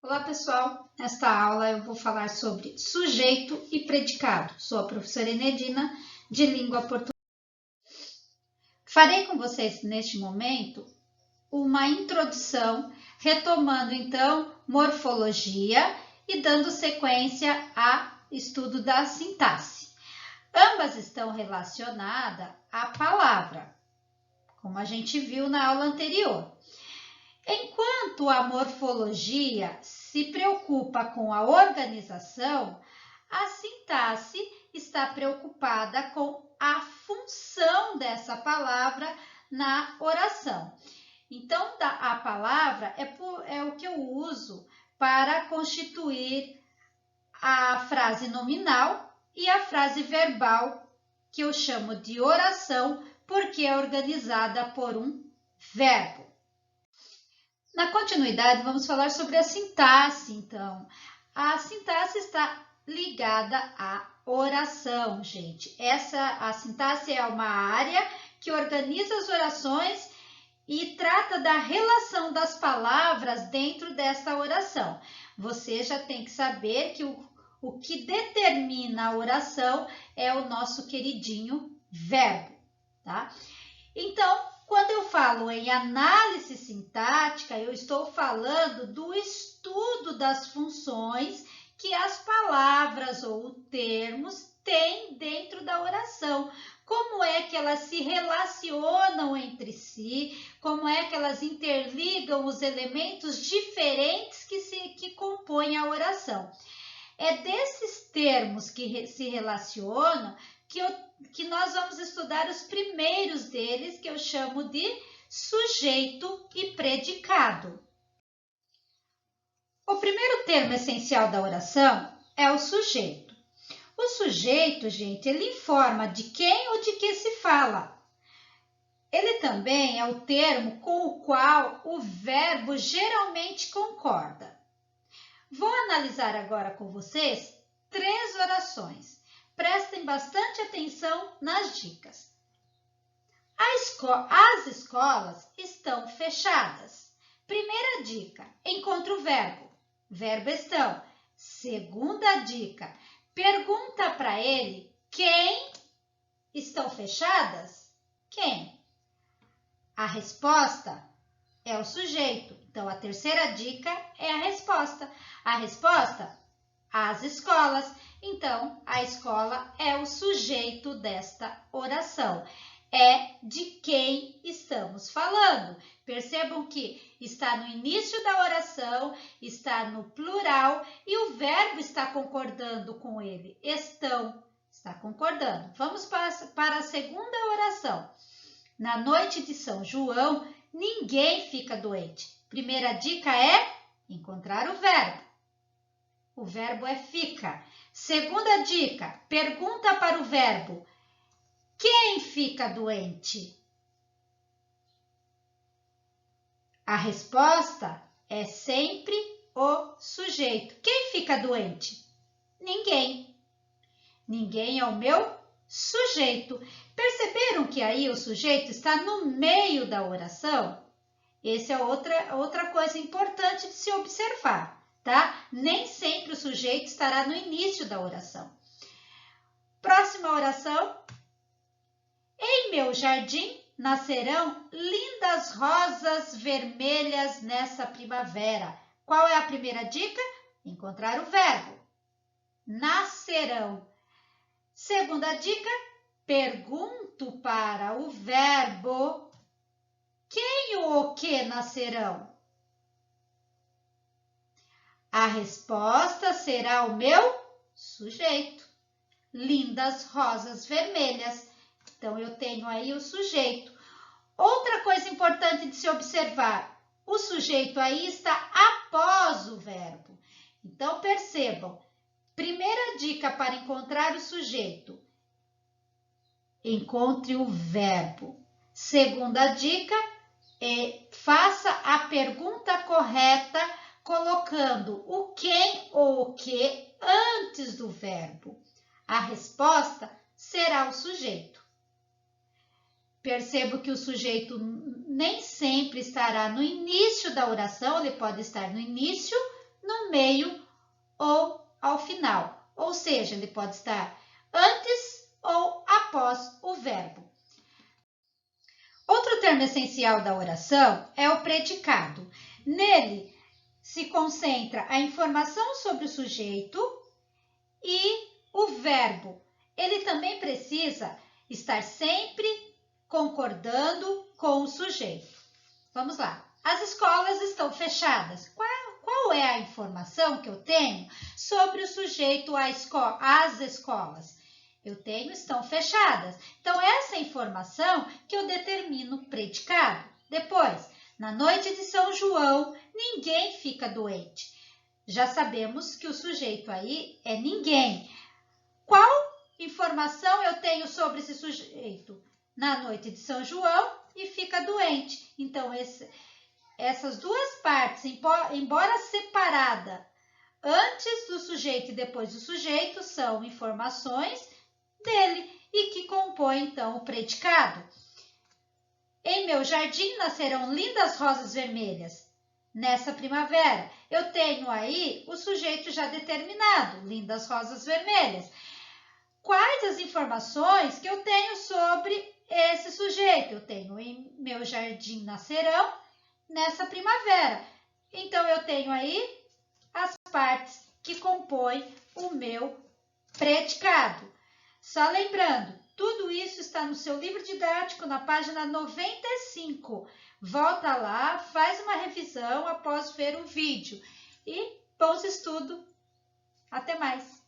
Olá, pessoal! Nesta aula eu vou falar sobre sujeito e predicado. Sou a professora Enedina, de língua portuguesa. Farei com vocês, neste momento, uma introdução, retomando, então, morfologia e dando sequência ao estudo da sintaxe. Ambas estão relacionadas à palavra, como a gente viu na aula anterior. Enquanto a morfologia se preocupa com a organização, a sintaxe está preocupada com a função dessa palavra na oração. Então, a palavra é o que eu uso para constituir a frase nominal e a frase verbal, que eu chamo de oração, porque é organizada por um verbo. Na continuidade, vamos falar sobre a sintaxe, então. A sintaxe está ligada à oração, gente. A sintaxe é uma área que organiza as orações e trata da relação das palavras dentro dessa oração. Você já tem que saber que o que determina a oração é o nosso queridinho verbo, tá? Então, quando eu falo em análise sintática, eu estou falando do estudo das funções que as palavras ou termos têm dentro da oração. Como é que elas se relacionam entre si, como é que elas interligam os elementos diferentes que compõem a oração. É desses termos que se relacionam que nós vamos estudar os primeiros deles, que eu chamo de sujeito e predicado. O primeiro termo essencial da oração é o sujeito. O sujeito, gente, ele informa de quem ou de que se fala. Ele também é o termo com o qual o verbo geralmente concorda. Vou analisar agora com vocês 3 orações. Prestem bastante atenção nas dicas. As escolas estão fechadas. Primeira dica, encontra o verbo. Verbo estão. Segunda dica, pergunta para ele quem estão fechadas? Quem? A resposta é o sujeito. Então, a terceira dica é a resposta. A resposta, as escolas. Então, a escola é o sujeito desta oração. É de quem estamos falando. Percebam que está no início da oração, está no plural e o verbo está concordando com ele. Estão, está concordando. Vamos para a segunda oração. Na noite de São João, ninguém fica doente. Primeira dica é encontrar o verbo. O verbo é fica. Segunda dica, pergunta para o verbo. Quem fica doente? A resposta é sempre o sujeito. Quem fica doente? Ninguém. Ninguém é o meu sujeito. Perceberam que aí o sujeito está no meio da oração? Essa é outra coisa importante de se observar, tá? Nem sempre o sujeito estará no início da oração. Próxima oração. Em meu jardim nascerão lindas rosas vermelhas nessa primavera. Qual é a primeira dica? Encontrar o verbo. Nascerão. Segunda dica, pergunto para o verbo quem ou o que nascerão? A resposta será o meu sujeito. Lindas rosas vermelhas. Então, eu tenho aí o sujeito. Outra coisa importante de se observar, o sujeito aí está após o verbo. Então, percebam, primeira dica para encontrar o sujeito, encontre o verbo. Segunda dica, faça a pergunta correta, colocando o quem ou o que antes do verbo. A resposta será o sujeito. Percebo que o sujeito nem sempre estará no início da oração, ele pode estar no início, no meio ou ao final. Ou seja, ele pode estar antes ou após o verbo. Outro termo essencial da oração é o predicado. Nele se concentra a informação sobre o sujeito e o verbo. Ele também precisa estar sempre concordando com o sujeito. Vamos lá. As escolas estão fechadas. Qual é a informação que eu tenho sobre o sujeito às escolas? Eu tenho estão fechadas. Então, essa informação que eu determino predicado. Depois, na noite de São João, ninguém fica doente. Já sabemos que o sujeito aí é ninguém. Qual informação eu tenho sobre esse sujeito? Na noite de São João e fica doente. Então, essas duas partes, embora separada antes do sujeito e depois do sujeito, são informações dele e que compõem, então, o predicado. Em meu jardim nascerão lindas rosas vermelhas. Nessa primavera, eu tenho aí o sujeito já determinado, lindas rosas vermelhas. Quais as informações que eu tenho sobre esse sujeito? Eu tenho em meu jardim nascerão nessa primavera. Então, eu tenho aí as partes que compõem o meu predicado. Só lembrando, tudo isso está no seu livro didático na página 95. Volta lá, faz uma revisão após ver o vídeo. E bons estudos! Até mais!